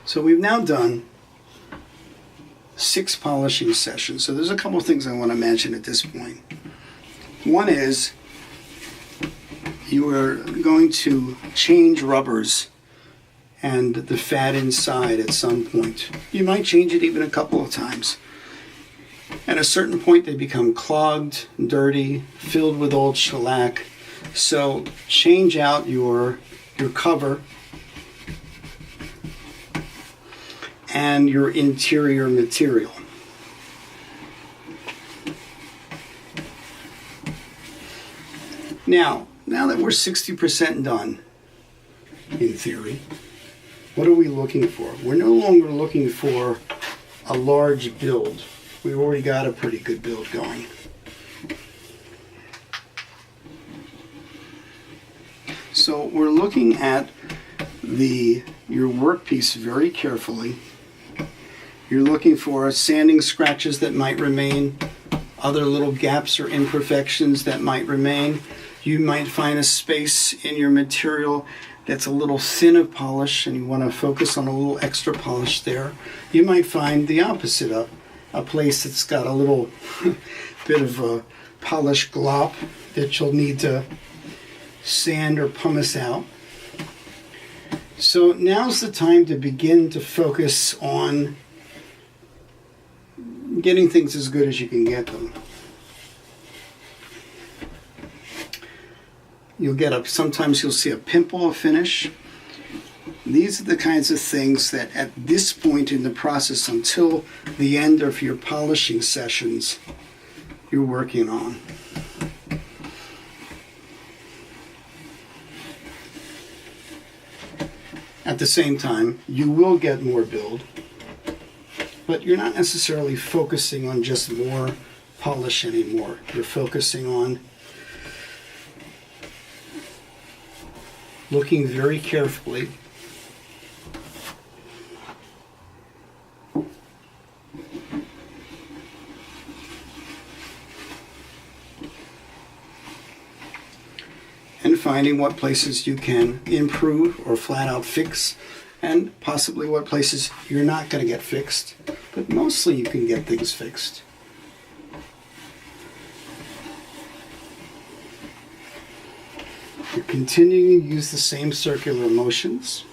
So we've now done 6 polishing sessions. So there's a couple of things I want to mention at this point. One is you are going to change rubbers and the fat inside at some point. You might change it even a couple of times. At a certain point they become clogged, dirty, filled with old shellac. So change out your cover and your interior material. Now that we're 60% done, in theory, what are we looking for? We're no longer looking for a large build. We've already got a pretty good build going. So we're looking at your workpiece very carefully. You're looking for sanding scratches that might remain, other little gaps or imperfections that might remain. You might find a space in your material that's a little thin of polish and you want to focus on a little extra polish there. You might find the opposite, a place that's got a little bit of a polish glop that you'll need to sand or pumice out. So now's the time to begin to focus on getting things as good as you can get them. Sometimes you'll see a pimple of finish. These are the kinds of things that at this point in the process, until the end of your polishing sessions, you're working on. At the same time, you will get more build, but you're not necessarily focusing on just more polish anymore. You're focusing on looking very carefully and finding what places you can improve or flat out fix, and possibly what places you're not going to get fixed, but mostly you can get things fixed. You're continuing to use the same circular motions.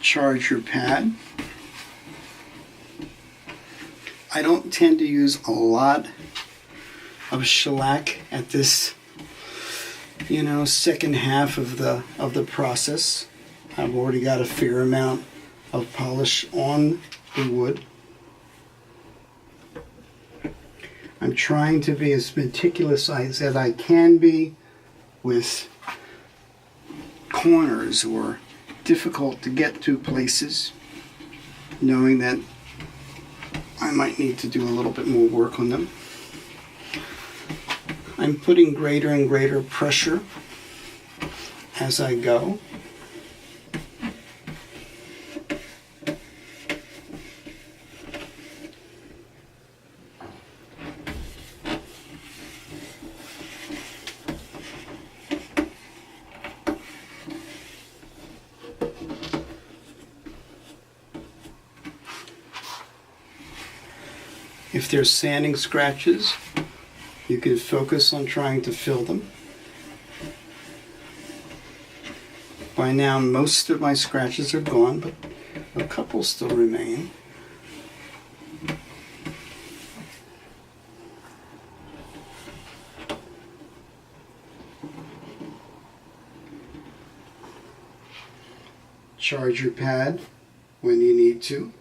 Charge your pad. I don't tend to use a lot of shellac at this, second half of the process. I've already got a fair amount of polish on the wood. I'm trying to be as meticulous as I can be with corners or difficult to get to places, knowing that I might need to do a little bit more work on them. I'm putting greater and greater pressure as I go. If there's sanding scratches, you can focus on trying to fill them. By now, most of my scratches are gone, but a couple still remain. Charge your pad when you need to.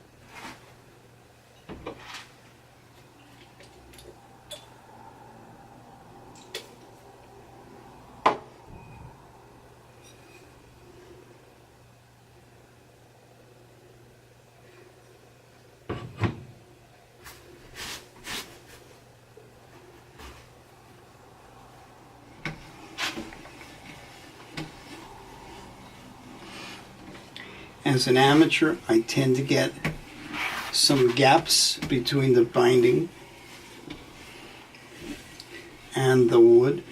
As an amateur, I tend to get some gaps between the binding and the wood,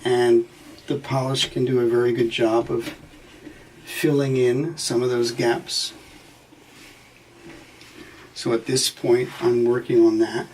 and the polish can do a very good job of filling in some of those gaps. So at this point, I'm working on that.